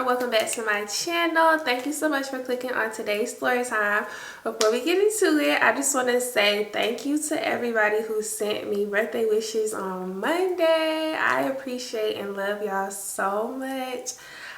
or welcome back to my channel. Thank you so much for clicking on today's story time. Before we get into it, I just want to say thank you to everybody who sent me birthday wishes on Monday. I appreciate and love y'all so much.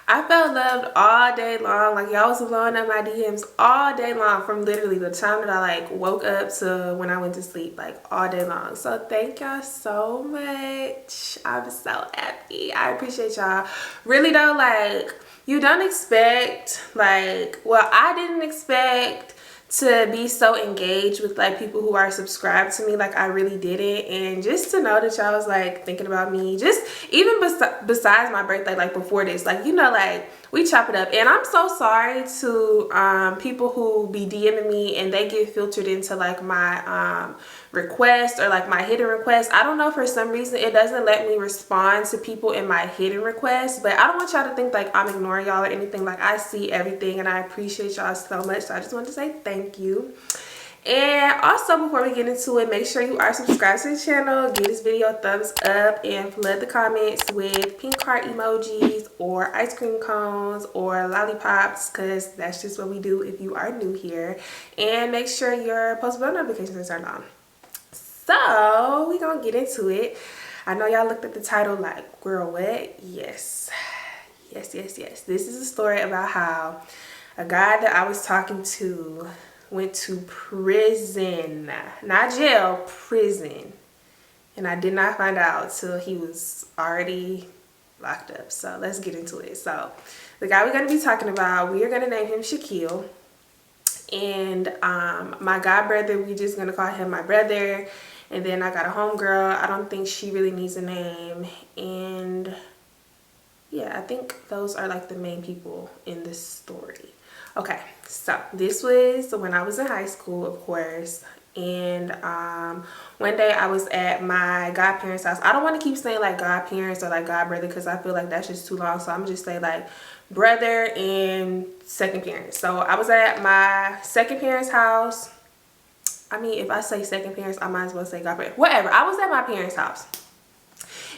I felt loved all day long. Like, y'all was blowing up my DMs all day long, from literally the time that I woke up to when I went to sleep, like all day long. So thank y'all so much. I'm so happy. I appreciate y'all. Really though, like, you don't expect, well, I didn't expect to be so engaged with like people who are subscribed to me. Like, I really didn't. And just to know that y'all was like thinking about me, just even besides my birthday, like before this, like, you know, like we chop it up. And I'm so sorry to people who be DMing me and they get filtered into like my request or like my hidden request. I don't know, for some reason it doesn't let me respond to people in my hidden requests, but I don't want y'all to think like I'm ignoring y'all or anything. Like, I see everything and I appreciate y'all so much. So I just wanted to say thank you. And also, before we get into it, make sure you are subscribed to the channel, give this video a thumbs up, and flood the comments with pink heart emojis or ice cream cones or lollipops, because that's just what we do if you are new here. And make sure your post bell notifications are turned on. So we're gonna get into it. I know y'all looked at the title like, girl, what? Yes. This is a story about how a guy that I was talking to went to prison. Not jail, prison. And I did not find out till he was already locked up. So let's get into it. So the guy we're going to be talking about, we are going to name him Shaquille. And my god brother, we just going to call him my brother. And then I got a homegirl. I don't think she really needs a name. And yeah, I think those are like the main people in this story. Okay, so this was when I was in high school, of course. And one day I was at my godparents' house. I don't want to keep saying like godparents or like godbrother because I feel like that's just too long. So I'm just say like brother and second parents. So I was at my second parents' house. I mean, if I say second parents, I might as well say godparents. Whatever. I was at my parents' house.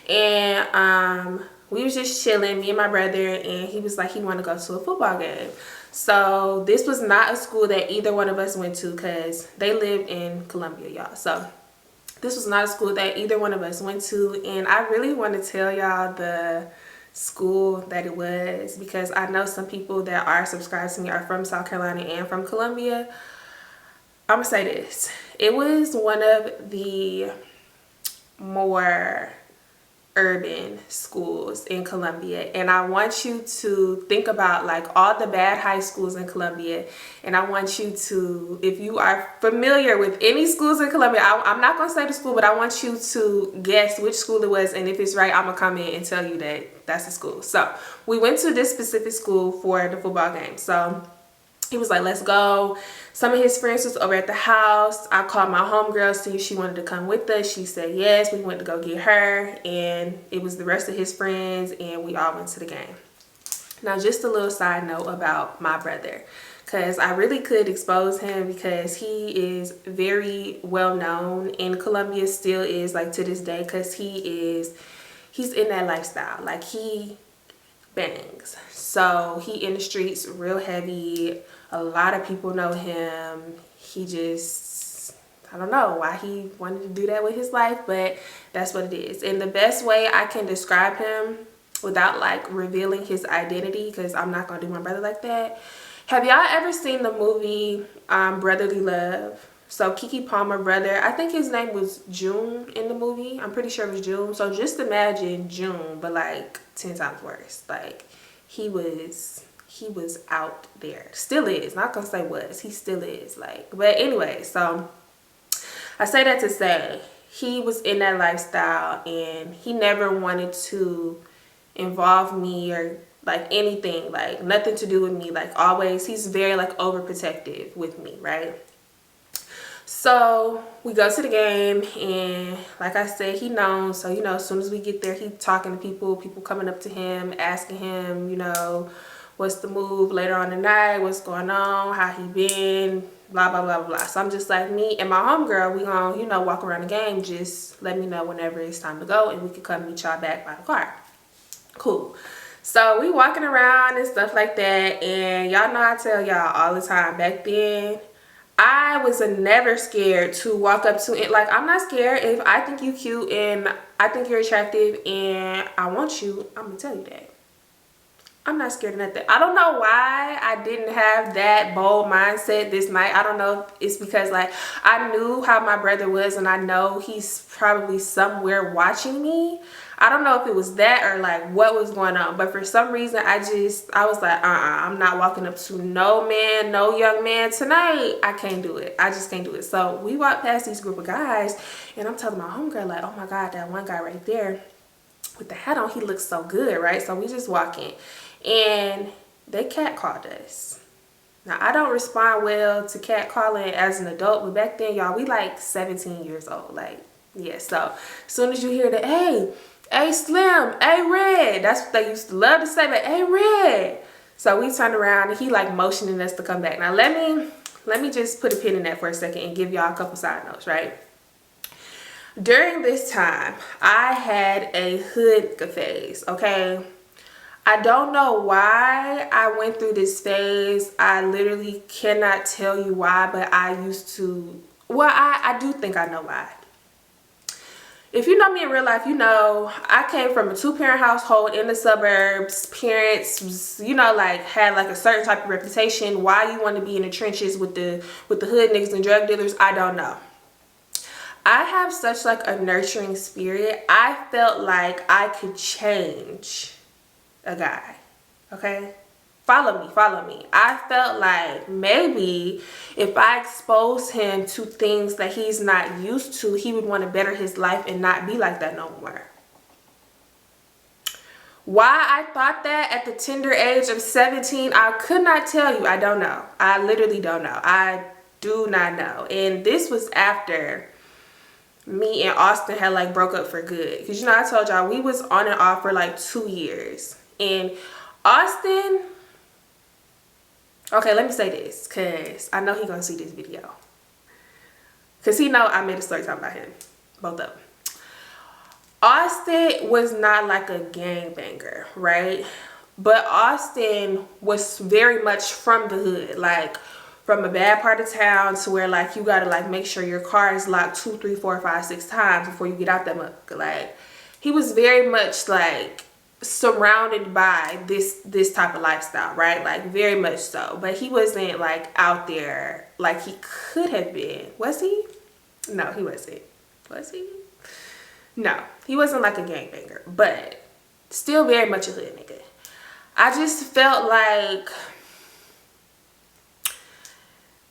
And we was just chilling, me and my brother, and he was like he wanted to go to a football game. So this was not a school that either one of us went to because they lived in Columbia, y'all. So this was not a school that either one of us went to. And I really want to tell y'all the school that it was, because I know some people that are subscribed to me are from South Carolina and from Columbia. I'm gonna say this. It was one of the more urban schools in Columbia, and I want you to think about like all the bad high schools in Columbia, and I want you to, if you are familiar with any schools in Columbia, I'm not gonna say the school, but I want you to guess which school it was, and if it's right, I'm gonna come in and tell you that that's the school. So we went to this specific school for the football game. So he was like, let's go. Some of his friends was over at the house. I called my homegirl, see if she wanted to come with us. She said yes. We went to go get her, and it was the rest of his friends, and we all went to the game. Now, just a little side note about my brother, because I really could expose him because he is very well known in Columbia, still is, like, to this day, because he's in that lifestyle. Like, he bangs. So he in the streets real heavy. A lot of people know him. He just, I don't know why he wanted to do that with his life, but that's what it is. And the best way I can describe him without like revealing his identity, because I'm not gonna do my brother like that. Have y'all ever seen the movie Brotherly Love? So Keke Palmer brother, I think his name was June in the movie. I'm pretty sure it was June. So just imagine June, but like 10 times worse. Like, he was out there. Still is. Not gonna say was. He still is. Like, but anyway, so I say that to say he was in that lifestyle, and he never wanted to involve me or like anything, like nothing to do with me. Like, always, he's very like overprotective with me, right? So we go to the game, and like I said, he knows. So, you know, as soon as we get there, he talking to people coming up to him, asking him, you know, what's the move later on tonight, what's going on, how he been, blah, blah, blah, blah. So I'm just like, me and my homegirl, we gonna, you know, walk around the game. Just let me know whenever it's time to go, and we can come meet y'all back by the car. Cool. So we walking around and stuff like that, and y'all know I tell y'all all the time, back then I was never scared to walk up to it. Like, I'm not scared. If I think you cute and I think you're attractive and I want you, I'm gonna tell you that. I'm not scared of nothing. I don't know why I didn't have that bold mindset this night. I don't know if it's because, like, I knew how my brother was, and I know he's probably somewhere watching me. I don't know if it was that or like what was going on, but for some reason I was like, I'm not walking up to no man, no young man tonight. I can't do it. I just can't do it. So we walked past these group of guys, and I'm telling my homegirl, like, oh my God, that one guy right there with the hat on, he looks so good, right? So we just walking, and they catcalled us. Now, I don't respond well to catcalling as an adult, but back then, y'all, we like 17 years old. Like, yeah, so as soon as you hear the, hey Slim, hey Red, that's what they used to love to say, but hey Red. So we turned around, and he like motioning us to come back. Now, let me just put a pin in that for a second and give y'all a couple side notes, right? During this time, I had a hood phase, okay? I don't know why I went through this phase. I literally cannot tell you why, but I used to, well, I do think I know why. If you know me in real life, you know I came from a 2-parent household in the suburbs. Parents, you know, like had like a certain type of reputation. Why you want to be in the trenches with the hood niggas and drug dealers, I don't know. I have such like a nurturing spirit. I felt like I could change a guy, okay? Follow me. I felt like maybe if I expose him to things that he's not used to, he would want to better his life and not be like that no more. Why I thought that at the tender age of 17, I could not tell you. I don't know. I literally don't know. I do not know. And this was after me and Austin had like broke up for good. Because, you know, I told y'all we was on and off for like 2 years. And Austin, okay, let me say this, because I know he gonna see this video. Because he know I made a story talking about him. Both of them. Austin was not like a gangbanger, right? But Austin was very much from the hood. Like, from a bad part of town to where like you gotta like make sure your car is locked 2, 3, 4, 5, 6 times before you get out that mug. Like, he was very much like surrounded by this type of lifestyle, right? Like, very much so. But he wasn't like out there like he could have been. Was he? No, he wasn't. Was he? No, he wasn't like a gangbanger, but still very much a hood nigga. I just felt like,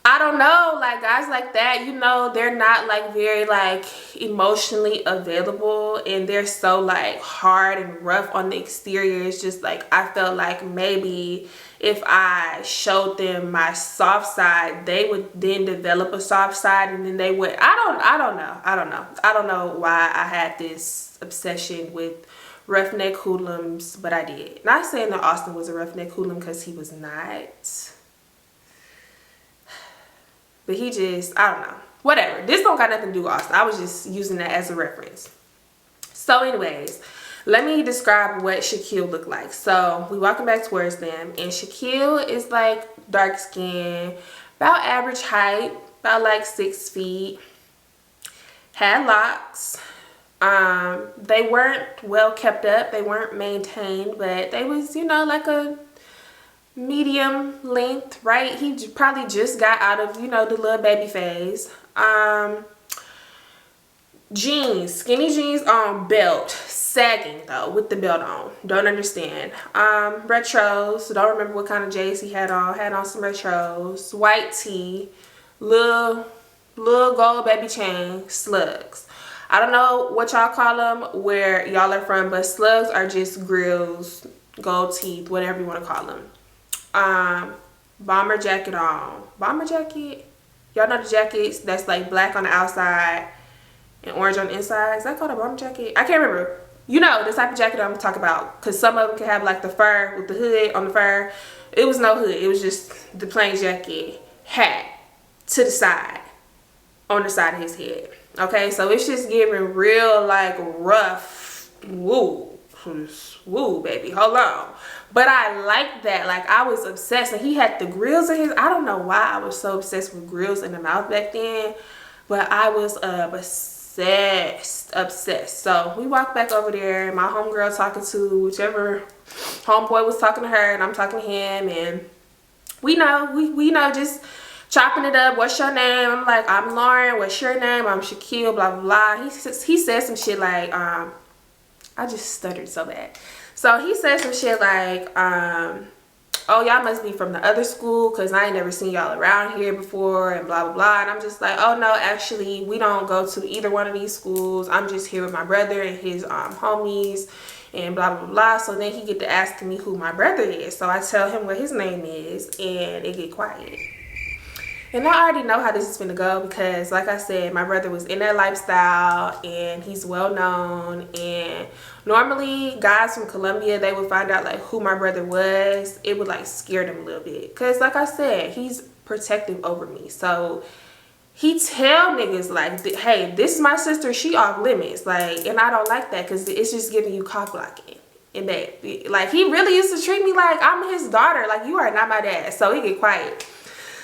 I don't know, like guys like that, you know, they're not like very like emotionally available, and they're so like hard and rough on the exterior. It's just like, I felt like maybe if I showed them my soft side, they would then develop a soft side, and then they would, I don't know why I had this obsession with roughneck hoodlums, but I did. Not saying that Austin was a roughneck hoodlum, because he was not. But he just, I don't know. Whatever. This don't got nothing to do with Austin. I was just using that as a reference. So anyways, let me describe what Shaquille looked like. So we walking back towards them, and Shaquille is like dark skin, about average height, about like 6 feet, had locks. They weren't well kept up. They weren't maintained, but they was, you know, like a medium length, right? He probably just got out of, you know, the little baby phase. Jeans, skinny jeans on, belt, sagging though, with the belt on. Don't understand. Retros, don't remember what kind of J's he had on some retros. White tee, little gold baby chain, slugs. I don't know what y'all call them where y'all are from, but slugs are just grills, gold teeth, whatever you want to call them. Bomber jacket on. Bomber jacket? Y'all know the jackets that's like black on the outside and orange on the inside? Is that called a bomber jacket? I can't remember. You know, the type of jacket I'm talking about. Because some of them can have like the fur with the hood on the fur. It was no hood. It was just the plain jacket. Hat to the side. On the side of his head. Okay, so it's just giving real like rough. Woo. woo, baby, hold on. But I liked that. Like, I was obsessed. And he had the grills in his, I don't know why I was so obsessed with grills in the mouth back then, but I was obsessed. So we walked back over there, my homegirl talking to whichever homeboy was talking to her, and I'm talking to him, and we know, just chopping it up. What's your name? I'm like, I'm Lauren. What's your name? I'm Shaquille, blah, blah, blah. He said some shit like, I just stuttered so bad. So he said some shit like, oh, y'all must be from the other school because I ain't never seen y'all around here before, and blah, blah, blah. And I'm just like, oh, no, actually, we don't go to either one of these schools. I'm just here with my brother and his homies, and blah, blah, blah. So then he get to asking me who my brother is. So I tell him what his name is, and it get quiet. And I already know how this is gonna go because, like I said, my brother was in that lifestyle and he's well known. And normally guys from Colombia, they would find out like who my brother was. It would like scare them a little bit because, like I said, he's protective over me. So he tell niggas like, hey, this is my sister, she off limits. Like, and I don't like that because it's just giving you cock blocking. And that, like, he really used to treat me like I'm his daughter. Like, you are not my dad. So he get quiet.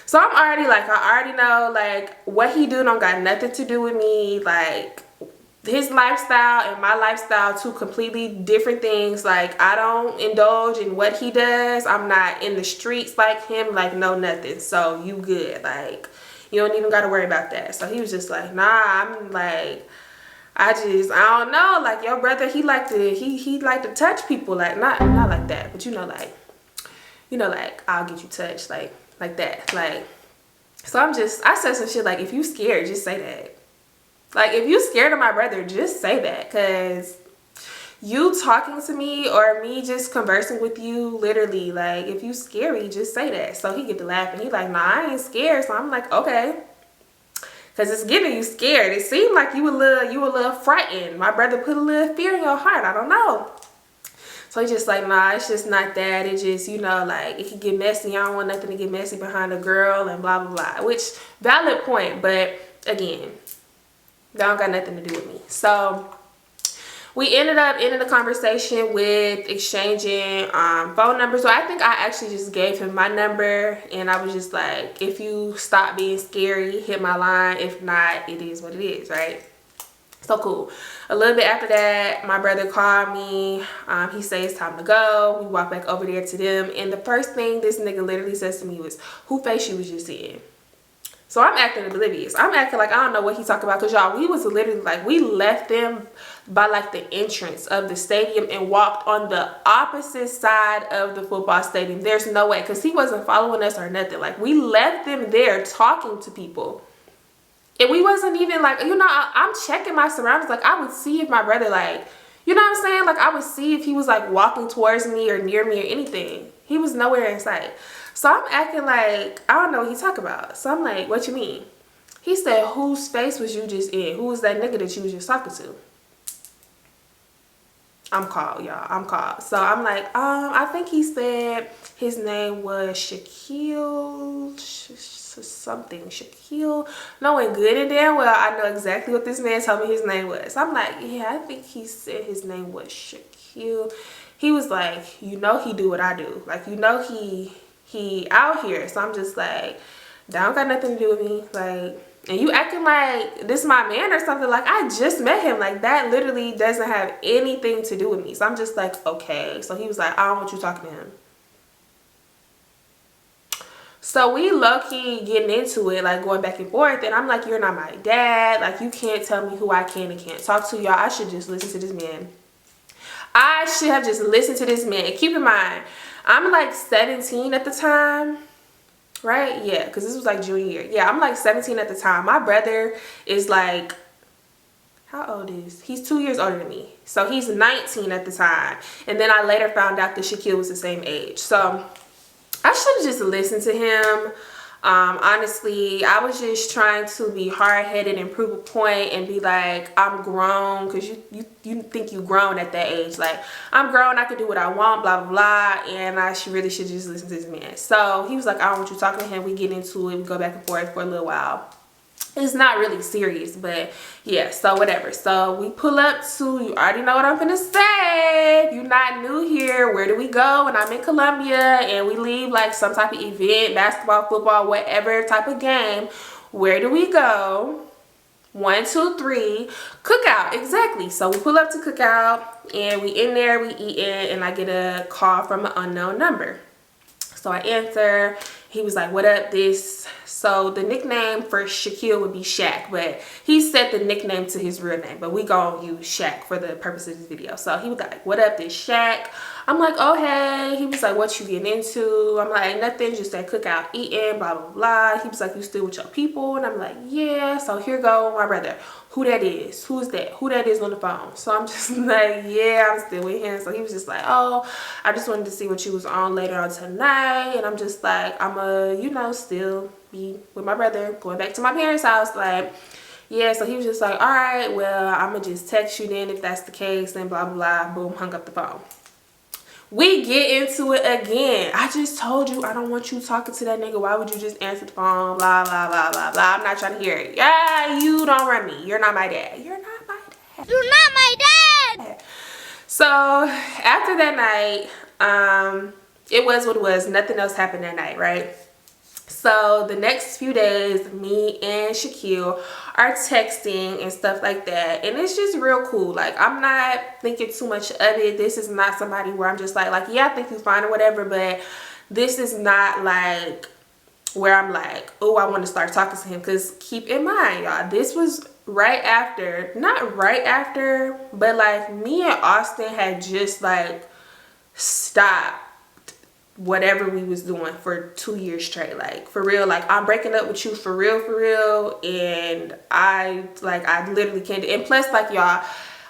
So I'm already like, I already know like what he do don't got nothing to do with me. Like, his lifestyle and my lifestyle, two completely different things. Like, I don't indulge in what he does. I'm not in the streets like him, like, no, nothing. So you good. Like, you don't even got to worry about that. So he was just like, nah. I'm like, I don't know. Like, your brother, he like to touch people. Like, not like that, but like I'll get you touched, like that. Like, so I said some shit like, if you scared, just say that. Like, if you scared of my brother, just say that. Because you talking to me or me just conversing with you, literally, like, if you scary, just say that. So he get to laughing. He like, nah, I ain't scared. So I'm like, okay. Because it's giving you scared. It seemed like you a little frightened. My brother put a little fear in your heart. I don't know. So he's just like, nah, it's just not that. It just, like, it can get messy. I don't want nothing to get messy behind a girl and blah, blah, blah. Which, valid point. But, again, that don't got nothing to do with me. So we ended up ending the conversation with exchanging phone numbers. So I think I actually just gave him my number. And I was just like, if you stop being scary, hit my line. If not, it is what it is, right? So cool. A little bit after that, my brother called me. He said it's time to go. We walked back over there to them. And the first thing this nigga literally says to me was, who face you was just in? So I'm acting oblivious. I'm acting like I don't know what he talking about. Because, y'all, we was literally like, we left them by like the entrance of the stadium and walked on the opposite side of the football stadium. There's no way. Because he wasn't following us or nothing. Like, we left them there talking to people. And we wasn't even like, I'm checking my surroundings. Like, I would see if my brother, like, you know what I'm saying? Like, I would see if he was, like, walking towards me or near me or anything. He was nowhere in sight. So I'm acting like, I don't know what he talking about. So I'm like, what you mean? He said, whose face was you just in? Who was that nigga that you was just talking to? I'm called, y'all. I'm called. So I'm like, I think he said his name was Shaquille, something, Shaquille. Knowing good and damn well, I know exactly what this man told me his name was. I'm like, yeah, I think he said his name was Shaquille. He was like, he do what I do. Like, he out here. So I'm just like, that don't got nothing to do with me. Like, and you acting like this is my man or something. Like, I just met him. Like, that literally doesn't have anything to do with me. So I'm just like, okay. So he was like, I don't want you talking to him. So we low-key getting into it, like going back and forth. And I'm like, you're not my dad. Like, you can't tell me who I can and can't talk to. Y'all, I should just listen to this man. I should have just listened to this man. And keep in mind, I'm like 17 at the time. Right? Yeah, because this was like junior year. Yeah, I'm like 17 at the time. My brother is like, how old is he? He's 2 years older than me. So he's 19 at the time. And then I later found out that Shaquille was the same age. So I should have just listened to him. Honestly, I was just trying to be hard-headed and prove a point and be like, I'm grown, because you think you grown at that age. Like, I'm grown, I can do what I want, blah, blah, blah, and I really should just listen to this man. So he was like, I don't want you talking to him. We get into it. We go back and forth for a little while. it's not really serious, but yeah, so whatever. So we pull up to, you already know what I'm gonna say. If you're not new here, where do we go? And I'm in Columbia, and we leave like some type of event, basketball, football, whatever type of game. Where do we go? 1, 2, 3, cookout. Exactly. So we pull up to cookout, and we in there, we eating, and I get a call from an unknown number. So I answer. He was like, what up, this? So the nickname for Shaquille would be Shaq, but he set the nickname to his real name, but we gonna use Shaq for the purpose of this video. So he was like, what up, this Shaq? I'm like, oh, hey. He was like, what you getting into? I'm like, nothing, just that cookout eating, blah, blah, blah. He was like, you still with your people? And I'm like, yeah. So here go my brother. Who that is? Who's that? Who that is on the phone? So I'm just like, yeah, I'm still with him. So he was just like, oh, I just wanted to see what you was on later on tonight. And I'm just like, you know, still be with my brother, going back to my parents' house. Like, yeah. So he was just like, all right, well, I'm gonna just text you then if that's the case, and blah, blah, blah. Boom, hung up the phone. We get into it again. I just told you I don't want you talking to that nigga. Why would you just answer the phone? Blah, blah, blah, blah, blah. I'm not trying to hear it. Yeah, you don't run me. You're not my dad. You're not my dad. You're not my dad. So after that night, it was what it was. Nothing else happened that night, right? So the next few days, me and Shaquille are texting and stuff like that, and it's just real cool. Like, I'm not thinking too much of it. This is not somebody where I'm just like yeah, I think you're fine or whatever, but this is not like where I'm like, oh, I want to start talking to him. Because keep in mind, y'all, this was right after, not right after, but like me and Austin had just like stopped whatever we was doing for 2 years straight. Like, for real, like, I'm breaking up with you for real, and I literally can't. And plus, like, y'all,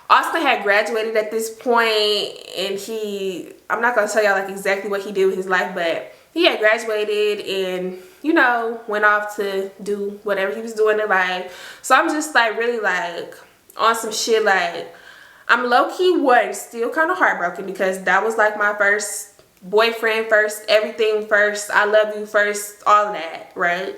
Austin had graduated at this point, and I'm not gonna tell y'all like exactly what he did with his life, but he had graduated and, you know, went off to do whatever he was doing in life. So I'm just like really like on some shit. Like, I'm low-key still kind of heartbroken, because that was like my first boyfriend, first everything, first I love you, first all of that, right?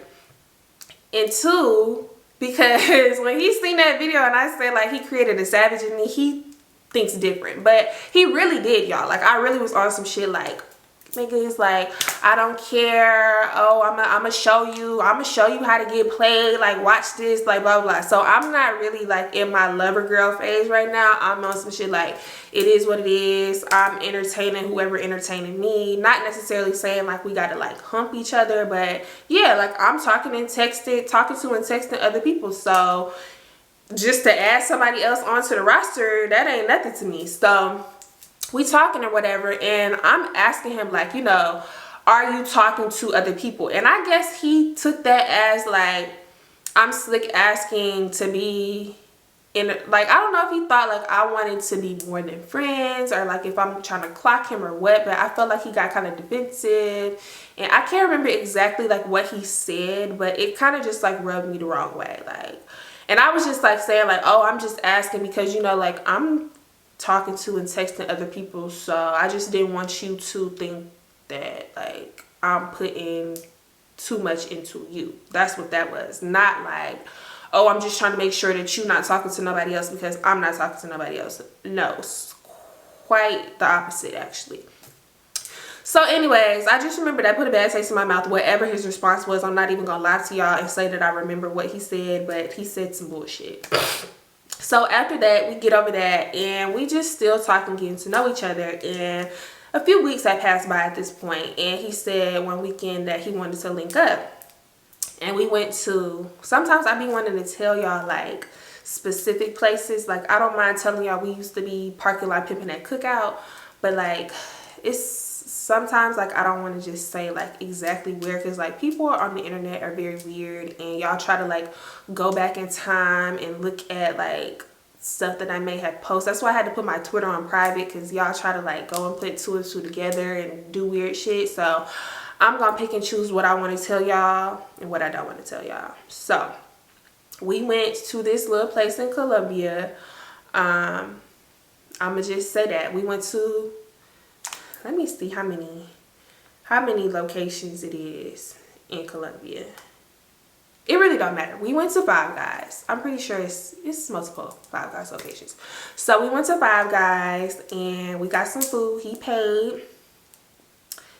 And 2, because when he seen that video and I said like he created a savage in me, he thinks different. But he really did, y'all. Like, I really was on some shit like, nigga is like, I don't care. Oh, I'm gonna show you how to get played. Like, watch this, like, blah, blah, blah. So I'm not really like in my lover girl phase right now. I'm on some shit like, it is what it is. I'm entertaining whoever entertaining me. Not necessarily saying like we gotta like hump each other, but yeah, like, I'm talking to and texting other people. So just to add somebody else onto the roster, that ain't nothing to me. So we talking or whatever, and I'm asking him like, you know, are you talking to other people? And I guess he took that as like, I'm slick asking to be in, like, I don't know if he thought like I wanted to be more than friends, or like if I'm trying to clock him or what, but I felt like he got kind of defensive, and I can't remember exactly like what he said, but it kind of just like rubbed me the wrong way. Like, and I was just like saying like, oh, I'm just asking because, you know, like, I'm talking to and texting other people, so I just didn't want you to think that like I'm putting too much into you. That's what that was. Not like, oh, I'm just trying to make sure that you're not talking to nobody else because I'm not talking to nobody else. No, it's quite the opposite, actually. So anyways, I just remember that put a bad taste in my mouth. Whatever his response was, I'm not even gonna lie to y'all and say that I remember what he said, but he said some bullshit. So after that, we get over that, and we just still talking, getting to know each other. And a few weeks had passed by at this point, and he said one weekend that he wanted to link up. And we went to, sometimes I be wanting to tell y'all like specific places. Like, I don't mind telling y'all we used to be parking lot pimping at Cookout, but like, it's sometimes like I don't want to just say like exactly where, because like people on the internet are very weird, and y'all try to like go back in time and look at like stuff that I may have posted. That's why I had to put my Twitter on private, because y'all try to like go and put 2 and 2 together and do weird shit. So I'm gonna pick and choose what I want to tell y'all and what I don't want to tell y'all. So we went to this little place in Columbia. I'ma just say that we went to, let me see how many locations it is in Columbia. It really don't matter. We went to Five Guys. I'm pretty sure it's multiple Five Guys locations. So we went to Five Guys and we got some food. He paid.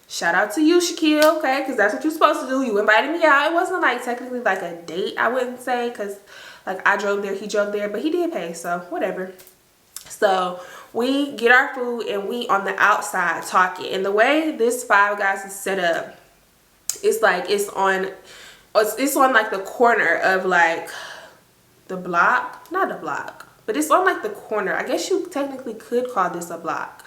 Shout out to you, Shaquille, okay? Because that's what you're supposed to do. You invited me out. It wasn't like technically like a date, I wouldn't say, because like I drove there, he drove there, but he did pay, so whatever. So we get our food and we on the outside talking. And the way this Five Guys is set up, it's like it's on like the corner of like the block, not a block, but it's on like the corner. I guess you technically could call this a block.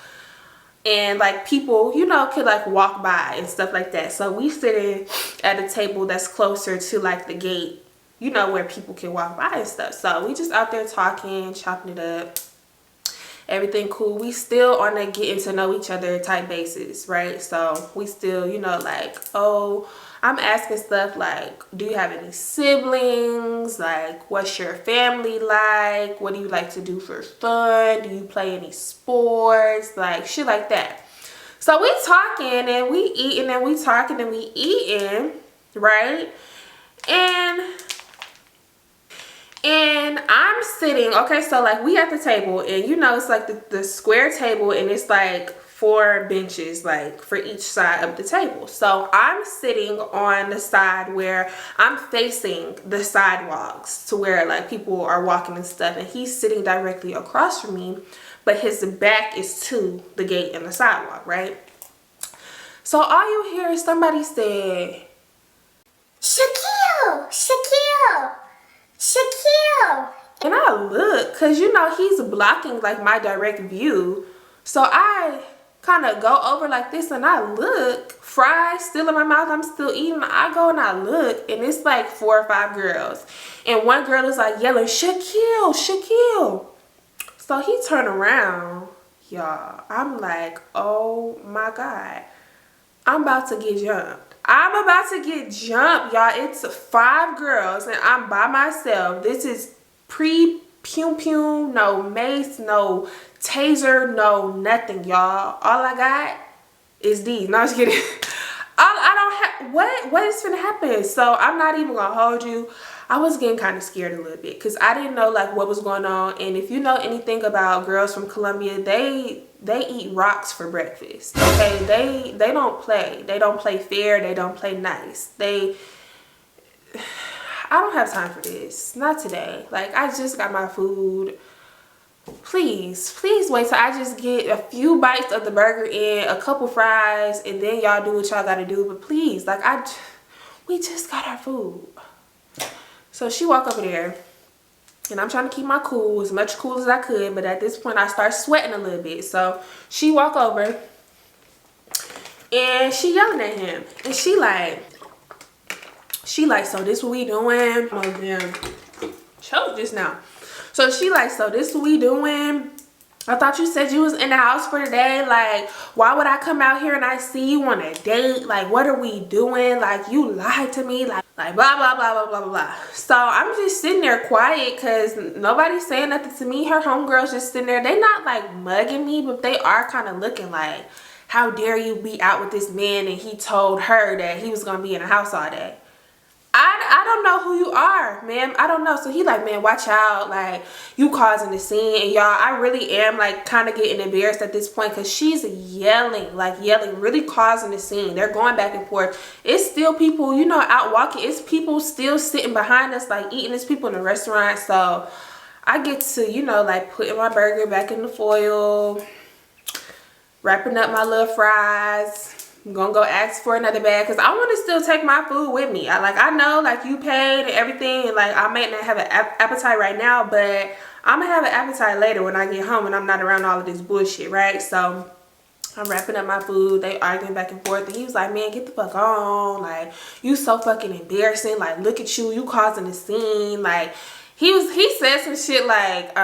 And like people, you know, could like walk by and stuff like that. So we sitting at a table that's closer to like the gate, you know, where people can walk by and stuff. So we just out there talking, chopping it up, everything cool. We still on a getting to know each other type basis, right? So we still, you know, like, oh, I'm asking stuff like, do you have any siblings? Like, what's your family like? What do you like to do for fun? Do you play any sports? Like, shit like that. So we talking and we eating and we talking and we eating, right? And I'm sitting, okay, so like we at the table and you know, it's like the square table and it's like 4 benches like for each side of the table. So I'm sitting on the side where I'm facing the sidewalks to where like people are walking and stuff, and he's sitting directly across from me, but his back is to the gate and the sidewalk, right? So all you hear is somebody say, Shaquille, Shaquille, Shaquille. And I look, because you know he's blocking like my direct view. So I kind of go over like this and I look, fries still in my mouth, I'm still eating. I go and I look and it's like 4 or 5 girls. And one girl is like yelling, Shaquille, Shaquille. So he turned around, y'all. I'm like, oh my God. I'm about to get jumped. I'm about to get jumped, y'all. It's 5 girls and I'm by myself. This is pre-pew pew, no mace, no taser, no nothing, y'all. All I got is these. No, I'm just kidding. I don't have, what is gonna happen? So I'm not even gonna hold you. I was getting kind of scared a little bit because I didn't know like what was going on. And if you know anything about girls from Colombia, they eat rocks for breakfast. Okay, they don't play. They don't play fair. They don't play nice. I don't have time for this. Not today. Like, I just got my food. Please wait till I just get a few bites of the burger and a couple fries, and then y'all do what y'all gotta do. But please, like, we just got our food. So she walk over there, and I'm trying to keep my cool, as much cool as I could, but at this point I start sweating a little bit. So she walk over, and she yelling at him, and she like, so this what we doing? Oh damn, choke just now. So she like, so this what we doing? I thought you said you was in the house for today. Like, why would I come out here and I see you on a date? Like, what are we doing? Like, you lied to me. Like blah, blah, blah, blah, blah, blah, blah. So I'm just sitting there quiet because nobody's saying nothing to me. Her homegirls just sitting there. They not like mugging me, but they are kind of looking like, how dare you be out with this man and he told her that he was going to be in the house all day. I don't know who you are, ma'am. I don't know. So he like, man, watch out. Like, you causing the scene. And y'all, I really am like kind of getting embarrassed at this point because she's yelling, really causing the scene. They're going back and forth. It's still people, you know, out walking. It's people still sitting behind us, like eating. It's people in the restaurant. So I get to, you know, like putting my burger back in the foil, wrapping up my little fries. I'm gonna go ask for another bag because I want to still take my food with me. I know like you paid and everything, and like I may not have an appetite right now, but I'm gonna have an appetite later when I get home and I'm not around all of this bullshit, right? So I'm wrapping up my food. They arguing back and forth, and he was like, man, get the fuck on. Like, you so fucking embarrassing. Like, look at you. You causing a scene. Like, he said some shit like,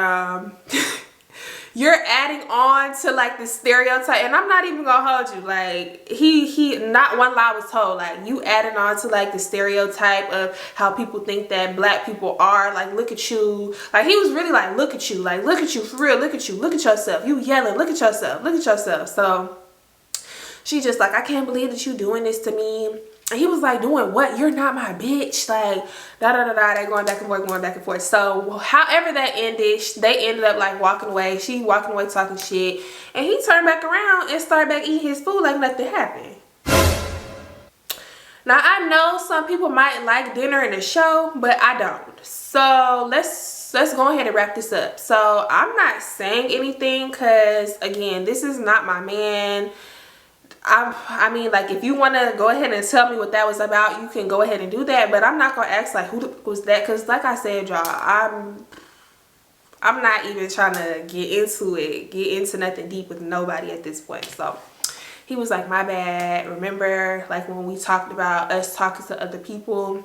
you're adding on to like the stereotype, and I'm not even gonna hold you. Like, he not one lie was told. Like, you adding on to like the stereotype of how people think that black people are. Like, look at you. Like, he was really like, look at you. Like, look at you for real. Look at you. Look at yourself. You yelling. Look at yourself. Look at yourself. So she just like, I can't believe that you doing this to me. And he was like, doing what? You're not my bitch. Like, da da da da. They going back and forth, going back and forth. So, however that ended, they ended up like walking away. She walking away talking shit. And he turned back around and started back eating his food like nothing happened. Now, I know some people might like dinner and a show, but I don't. So, let's go ahead and wrap this up. So, I'm not saying anything because, again, this is not my man. I mean, like, if you want to go ahead and tell me what that was about, you can go ahead and do that. But I'm not going to ask, like, who was that? Because, like I said, y'all, I'm not even trying to get into nothing deep with nobody at this point. So, he was like, my bad. Remember, like, when we talked about us talking to other people,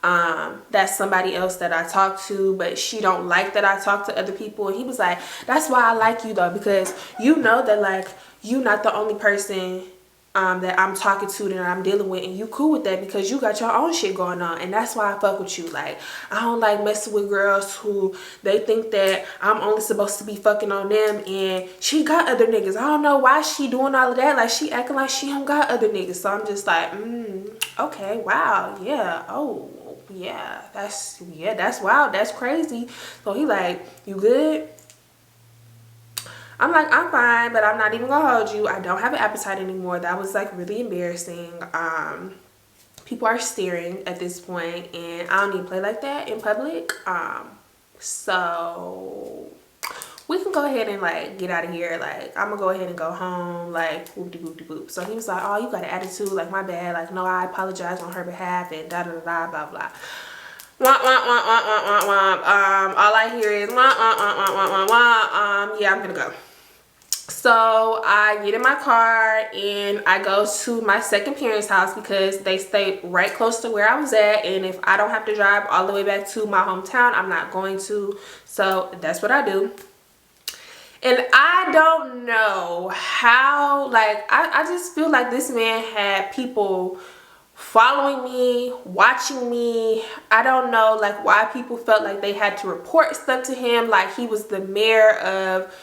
that's somebody else that I talk to, but she don't like that I talk to other people. And he was like, that's why I like you though, because you know that like you not the only person that I'm talking to, that I'm dealing with, and you cool with that because you got your own shit going on, and that's why I fuck with you. Like, I don't like messing with girls who they think that I'm only supposed to be fucking on them, and she got other niggas. I don't know why she doing all of that. Like, she acting like she don't got other niggas. So I'm just like, okay, wow, yeah, oh yeah, that's wild, that's crazy. So he like, you good? I'm like, I'm fine, but I'm not even gonna hold you. I don't have an appetite anymore. That was like really embarrassing. People are staring at this point, and I don't need to play like that in public. So we can go ahead and like get out of here. Like, I'm gonna go ahead and go home. Like, whoop de whoop de whoop. So he was like, oh, you got an attitude. Like, my bad. Like, no, I apologize on her behalf, and da da da da blah blah. Womp, womp, womp, womp, womp, womp, womp. All I hear is womp, womp, womp, womp, womp, womp, womp. Yeah, I'm gonna go. So I get in my car and I go to my second parents' house because they stay right close to where I was at, and if I don't have to drive all the way back to my hometown, I'm not going to. So that's what I do. And I don't know how, like, I just feel like this man had people following me, watching me. I don't know, like, why people felt like they had to report stuff to him, like he was the mayor of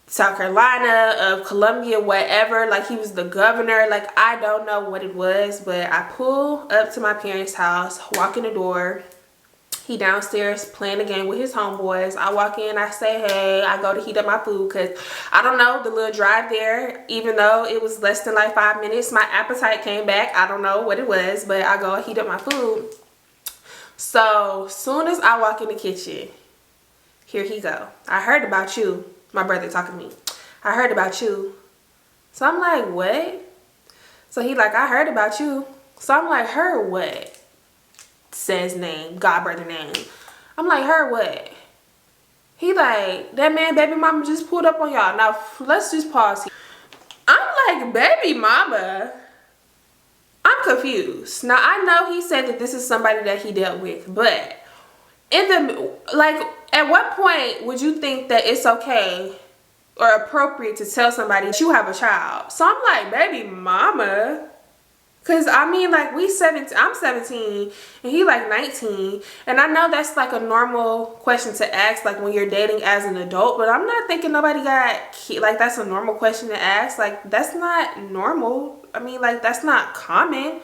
South Carolina, of Columbia, whatever, like he was the governor. Like, I don't know what it was, but I pull up to my parents' house, walk in the door. He downstairs playing a game with his homeboys. I walk in, I say, hey, I go to heat up my food because I don't know, the little drive there, even though it was less than like 5 minutes, my appetite came back. I don't know what it was, but I go heat up my food. So soon as I walk in the kitchen, here he go. I heard about you. My brother talking to me. I heard about you. So I'm like, what? So he like, I heard about you. So I'm like, heard what? Says name, god brother name. I'm like, heard what? He like, that man baby mama just pulled up on y'all. Now let's just pause here. I'm like, baby mama? I'm confused. Now I know he said that this is somebody that he dealt with, but in the, like, at what point would you think that it's okay or appropriate to tell somebody that you have a child? So I'm like, baby mama? Because, I mean, like, I'm 17 and he like 19. And I know that's like a normal question to ask, like, when you're dating as an adult. But I'm not thinking nobody got kids. Like, that's a normal question to ask. Like, that's not normal. I mean, like, that's not common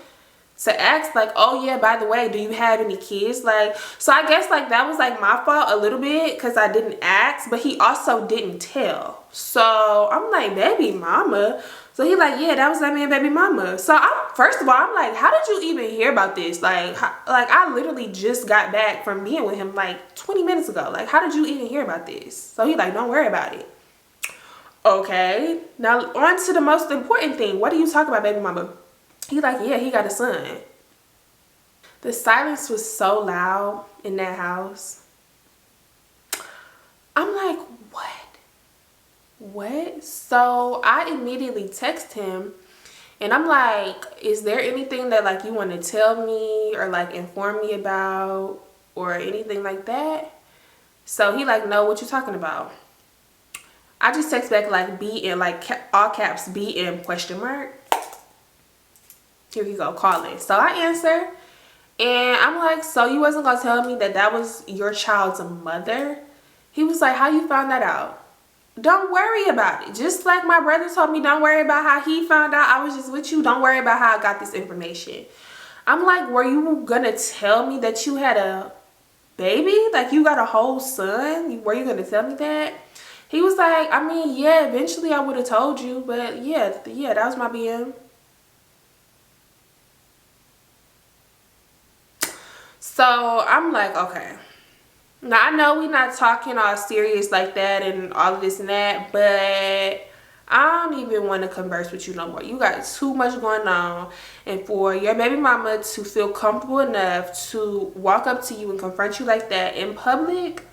to ask, like, oh yeah, by the way, do you have any kids? Like, so I guess like that was like my fault a little bit because I didn't ask, but he also didn't tell. So I'm like, baby mama? So he like, yeah, that was that man baby mama. So first of all, I'm like, how did you even hear about this? Like, I literally just got back from being with him like 20 minutes ago. Like, how did you even hear about this? So he like, don't worry about it. Okay, now on to the most important thing. What do you talk about, baby mama? He like, yeah, he got a son. The silence was so loud in that house. I'm like, what? So I immediately text him and I'm like, is there anything that like you want to tell me or like inform me about or anything like that? So he like, no, what you talking about? I just text back like BM, like all caps BM question mark. Here you go, calling. So I answer and I'm like, so you wasn't gonna tell me that that was your child's mother? He was like, how you found that out? don't worry about it. Just like my brother told me, don't worry about how he found out I was just with you. Don't worry about how I got this information. I'm like, were you gonna tell me that you had a baby? Like, you got a whole son? Were you gonna tell me that? He was like, I mean, yeah, eventually I would have told you, but yeah, that was my BM. So I'm like, okay. Now I know we're not talking all serious like that and all of this and that, but I don't even want to converse with you no more. You got too much going on, and for your baby mama to feel comfortable enough to walk up to you and confront you like that in public.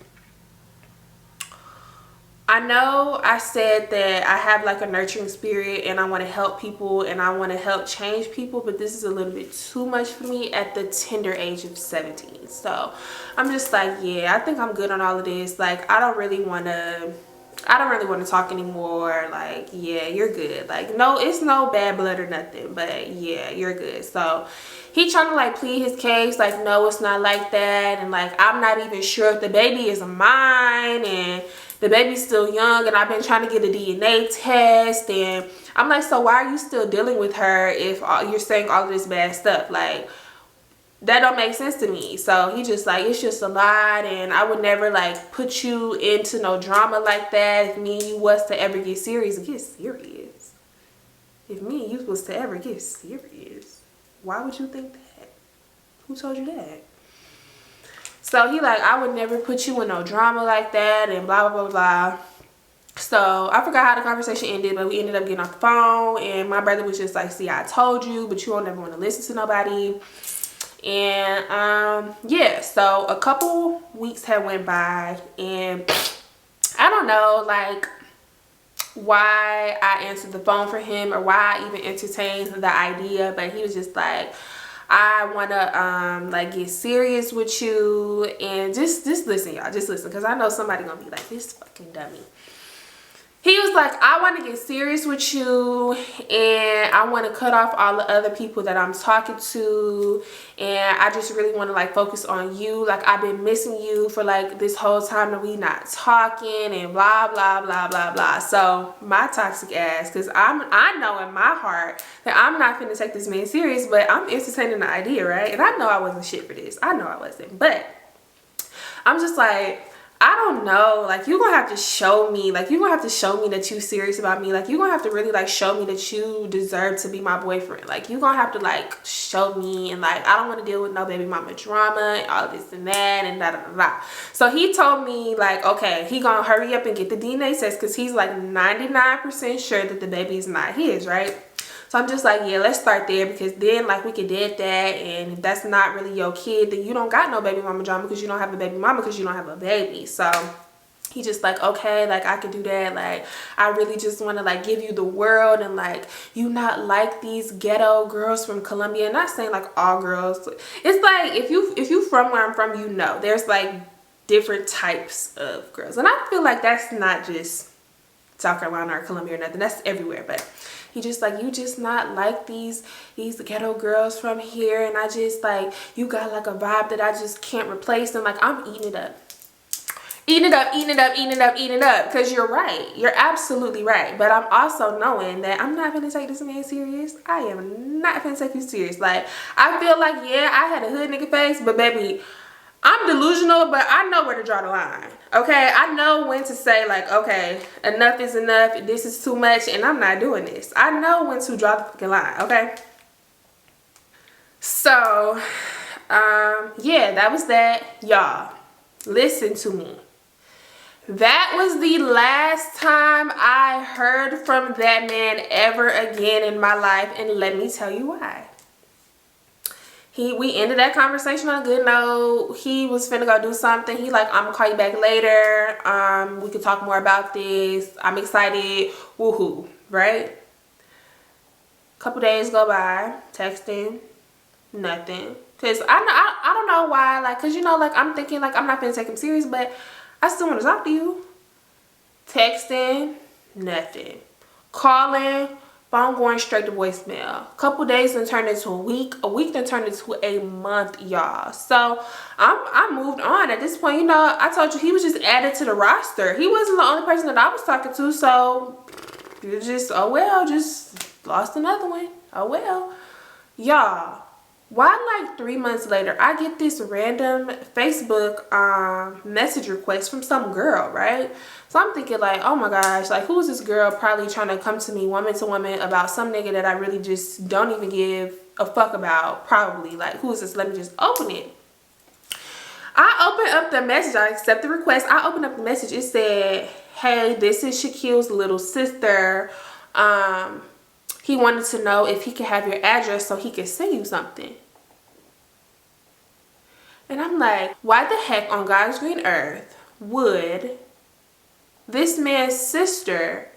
I know I said that I have like a nurturing spirit and I want to help people and I want to help change people, but this is a little bit too much for me at the tender age of 17. So I'm just like, yeah, I think I'm good on all of this. Like, I don't really want to talk anymore. Like, yeah, you're good. Like, no, it's no bad blood or nothing, but yeah, you're good. So he trying to like plead his case, like, no, it's not like that, and like, I'm not even sure if the baby is mine, and the baby's still young, and I've been trying to get a DNA test. And I'm like, so why are you still dealing with her if you're saying all of this bad stuff? Like, that don't make sense to me. So he just like, it's just a lot, and I would never like put you into no drama like that. If me and you was to ever get serious. If me and you was to ever get serious, why would you think that? Who told you that? So he like, I would never put you in no drama like that, and blah, blah, blah, blah. So I forgot how the conversation ended, but we ended up getting off the phone, and my brother was just like, see, I told you, but you don't ever want to listen to nobody. And yeah, so a couple weeks had went by, and I don't know like why I answered the phone for him or why I even entertained the idea, but he was just like, I want to like get serious with you, and just listen, y'all, just listen, because I know somebody gonna be like, this fucking dummy. He was like, I want to get serious with you, and I want to cut off all the other people that I'm talking to, and I just really want to like focus on you. Like, I've been missing you for like this whole time that we not talking, and blah, blah, blah, blah, blah. So my toxic ass, because I know in my heart that I'm not finna take this man serious, but I'm entertaining the idea, right? And I know I wasn't shit for this. I know I wasn't, but I'm just like, I don't know, like, you're gonna have to show me, like, you're gonna have to show me that you serious about me. Like, you're gonna have to really like show me that you deserve to be my boyfriend. Like, you're gonna have to like show me, and like, I don't want to deal with no baby mama drama and all this and that and da da da da. So he told me like, okay, he gonna hurry up and get the DNA test, because he's like 99% sure that the baby is not his, right? So I'm just like, yeah, let's start there, because then like we can dead that, and if that's not really your kid, then you don't got no baby mama drama, because you don't have a baby mama, because you don't have a baby. So he just like, okay, like I could do that. Like, I really just want to like give you the world, and like, you not like these ghetto girls from Colombia. Not saying like all girls. It's like, if you from where I'm from, you know, there's like different types of girls, and I feel like that's not just South Carolina or Colombia or nothing. That's everywhere. But he just like, you just not like these ghetto girls from here, and I just like, you got like a vibe that I just can't replace. And like, I'm eating it up. Because you're right. You're absolutely right. But I'm also knowing that I'm not gonna take this man serious. I am not gonna take you serious. Like, I feel like, yeah, I had a hood nigga face, but baby, I'm delusional, but I know where to draw the line. Okay, I know when to say like, okay, enough is enough, this is too much, and I'm not doing this. I know when to draw the fucking line, okay? So, yeah, that was that. Y'all, listen to me. That was the last time I heard from that man ever again in my life, and let me tell you why. We ended that conversation on a good note. He was finna go do something. He like, I'm gonna call you back later. We could talk more about this. I'm excited. Woohoo, right? Couple days go by, texting, nothing. Cause I don't know why. Like, cause you know, like, I'm thinking like I'm not gonna take him serious, but I still want to talk to you. Texting, nothing. Calling, phone going straight to voicemail. Couple days then turned into a week then turned into a month, y'all. So I moved on at this point. You know, I told you he was just added to the roster. He wasn't the only person that I was talking to, so you just, oh well, just lost another one. Oh well. Y'all, why like 3 months later I get this random Facebook message request from some girl, right? So I'm thinking like, oh my gosh, like who is this girl probably trying to come to me woman to woman about some nigga that I really just don't even give a fuck about? Probably. Like, who is this? Let me just open it. I open up the message. I accept the request. I open up the message. It said, hey, this is Shaquille's little sister. He wanted to know if he could have your address so he could send you something. And I'm like, why the heck on God's green earth would this man's sister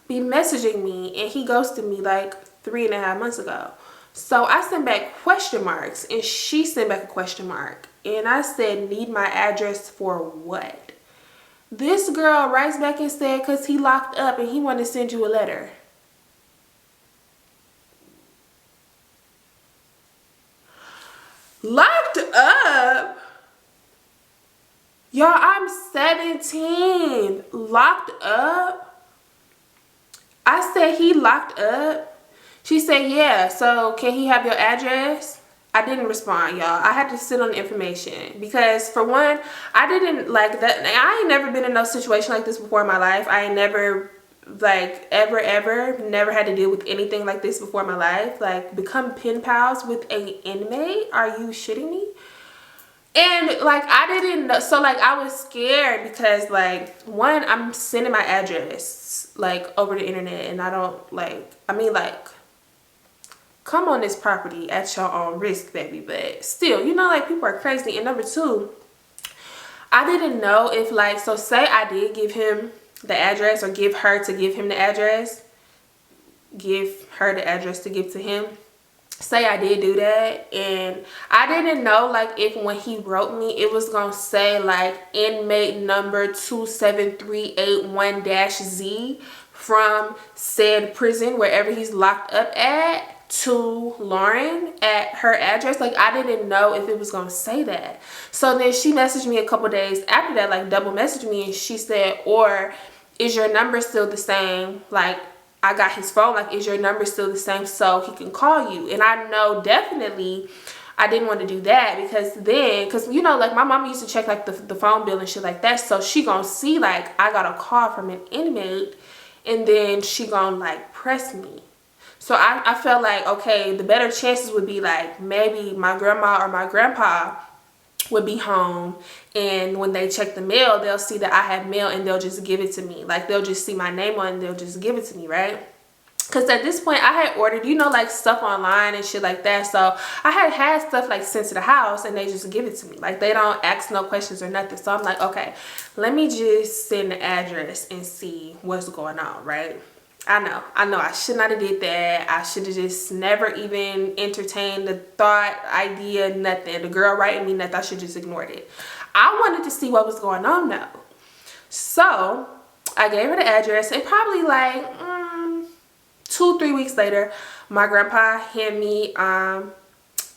be messaging me, and he ghosted me like 3.5 months ago? So I sent back question marks, and she sent back a question mark. And I said, need my address for what? This girl writes back and said, because he locked up and he wanted to send you a letter. Locked up? Y'all, I'm 17. Locked up? I said he locked up. She said, yeah, so can he have your address? I didn't respond, y'all. I had to sit on the information because, for one, I didn't like that. I ain't never been in no situation like this before in my life. I ain't never, like, ever never had to deal with anything like this before in my life. Like, become pen pals with an inmate? Are you shitting me? And like, I didn't know, so like I was scared because, like, one, I'm sending my address like over the internet, and I don't like, I mean, like, come on this property at your own risk, baby. But still, you know, like, people are crazy. And number two, I didn't know if, like, so say I did give him the address, or give her to give him the address, give her the address to give to him. Say I did do that, and I didn't know, like, if when he wrote me it was gonna say like inmate number 27381-Z from said prison, wherever he's locked up at, to Lauren at her address. Like, I didn't know if it was gonna say that. So then she messaged me a couple days after that, like double messaged me, and she said, or is your number still the same? Like, I got his phone, like, is your number still the same so he can call you? And I know definitely I didn't want to do that, because then, because, you know, like, my mama used to check like the phone bill and shit like that, so she gonna see like I got a call from an inmate, and then she gonna like press me. So I felt like, okay, the better chances would be like maybe my grandma or my grandpa would be home, and when they check the mail, they'll see that I have mail, and they'll just give it to me. Like, they'll just see my name on it, and they'll just give it to me, right? Because at this point I had ordered, you know, like, stuff online and shit like that. So I had stuff like sent to the house, and they just give it to me. Like, they don't ask no questions or nothing. So I'm like, okay, let me just send the address and see what's going on, right? I know I should not have did that. I should have just never even entertained the thought, idea, nothing. The girl writing me nothing, I should just ignored it. I wanted to see what was going on though. So I gave her the address, and probably like 2-3 weeks later, my grandpa handed me a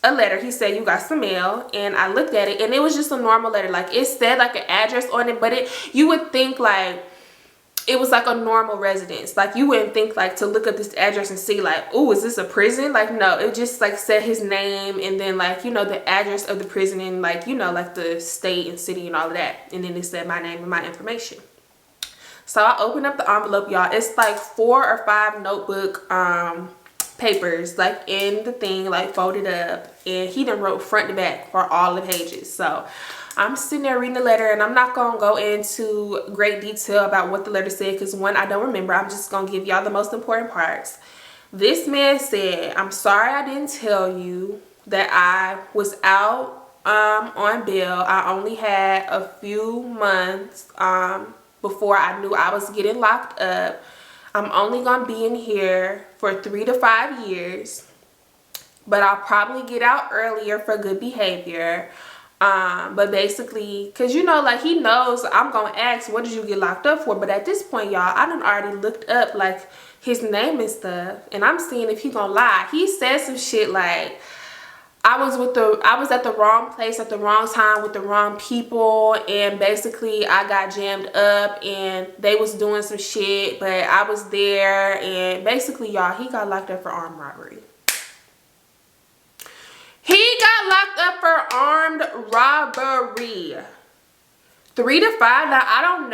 letter. He said, you got some mail. And I looked at it, and it was just a normal letter. Like, it said like an address on it, but you would think like it was like a normal residence. Like, you wouldn't think like to look at this address and see like, oh, is this a prison? Like, no, it just like said his name, and then like, you know, the address of the prison, and like, you know, like the state and city and all of that. And then it said my name and my information. So I opened up the envelope, y'all. It's like 4 or 5 notebook papers, like, in the thing, like, folded up, and he done wrote front to back for all the pages. So I'm sitting there reading the letter, and I'm not gonna go into great detail about what the letter said, because one, I don't remember. I'm just gonna give y'all the most important parts. This man said, I'm sorry I didn't tell you that I was out on bail. I only had a few months before I knew I was getting locked up. I'm only gonna be in here for 3 to 5 years, but I'll probably get out earlier for good behavior. But basically, because, you know, like, he knows I'm gonna ask, what did you get locked up for? But at this point, y'all, I done already looked up like his name and stuff, and I'm seeing if he gonna lie. He said some shit like, I was at the wrong place at the wrong time with the wrong people, and basically I got jammed up and they was doing some shit, but I was there, and basically, y'all, he got locked up for armed robbery. He got locked up for armed robbery. 3 to 5. Now I don't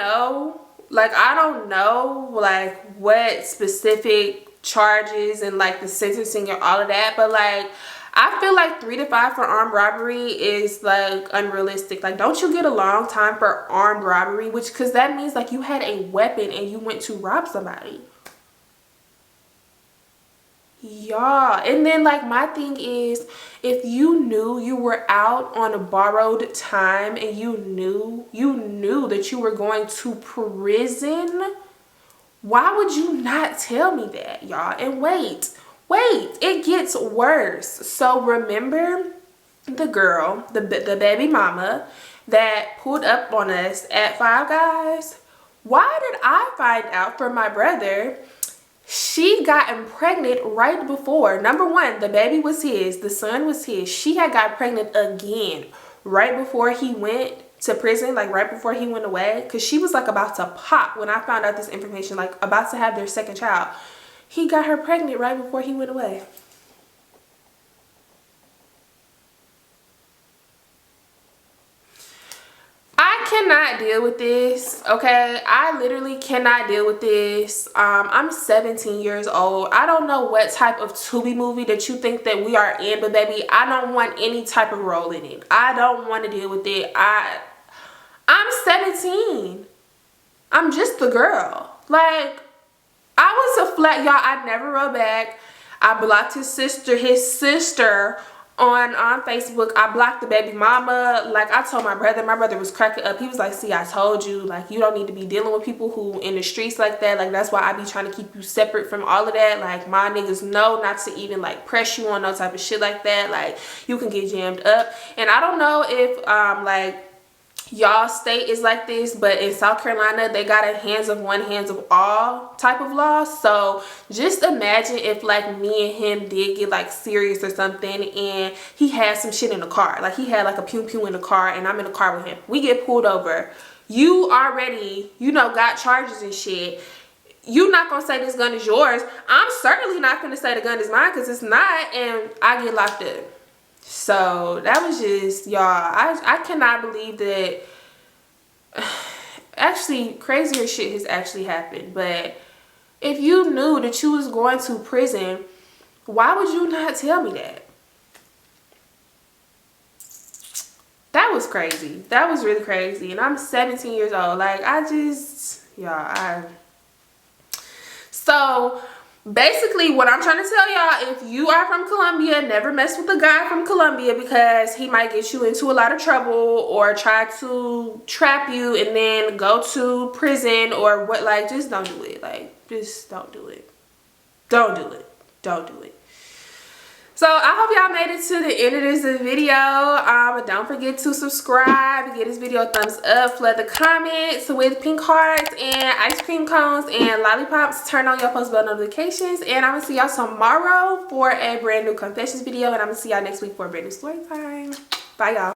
know like what specific charges and like the sentencing and all of that, but like I feel like 3 to 5 for armed robbery is like unrealistic. Like, don't you get a long time for armed robbery? Which, because that means like you had a weapon and you went to rob somebody. Yeah. And then like my thing is, if you knew you were out on a borrowed time and you knew that you were going to prison, why would you not tell me that, y'all? And wait, it gets worse. So remember the girl, the baby mama that pulled up on us at Five Guys? Why did I find out from my brother? She gotten pregnant right before. Number one, the baby was his, the son was his. She had got pregnant again right before he went to prison, like right before he went away, because she was like about to pop when I found out this information, like about to have their second child. He got her pregnant right before he went away. I cannot deal with this, okay? I literally cannot deal with this. I'm 17 years old. I don't know what type of Tubi movie that you think that we are in, but baby, I don't want any type of role in it. I don't want to deal with it. I'm 17. I'm just the girl. Like, I was a flat, y'all. I never wrote back. I blocked his sister on Facebook. I blocked the baby mama. Like, I told my brother was cracking up. He was like, see, I told you, like, you don't need to be dealing with people who in the streets like that. Like, that's why I be trying to keep you separate from all of that. Like, my niggas know not to even like press you on no type of shit like that. Like, you can get jammed up. And I don't know if like y'all state is like this, but in South Carolina they got a hands of one, hands of all type of law. So just imagine if like me and him did get like serious or something, and he had some shit in the car, like he had like a pew pew in the car, and I'm in the car with him. We get pulled over. You already, you know, got charges and shit. You not gonna say this gun is yours. I'm certainly not gonna say the gun is mine, because it's not, and I get locked up. So that was just, y'all, I cannot believe that. Actually, crazier shit has actually happened. But if you knew that you was going to prison, why would you not tell me that? That was crazy. That was really crazy. And I'm 17 years old. Like, I just, y'all, so basically what I'm trying to tell y'all, if you are from Colombia, never mess with a guy from Colombia, because he might get you into a lot of trouble or try to trap you and then go to prison or what. Like, just don't do it. Like, just don't do it. Don't do it. Don't do it. So I hope y'all made it to the end of this video. Don't forget to subscribe, give this video a thumbs up, flood the comments with pink hearts and ice cream cones and lollipops. Turn on your post bell notifications, and I'm gonna see y'all tomorrow for a brand new confessions video, and I'm gonna see y'all next week for a brand new story time. Bye, y'all.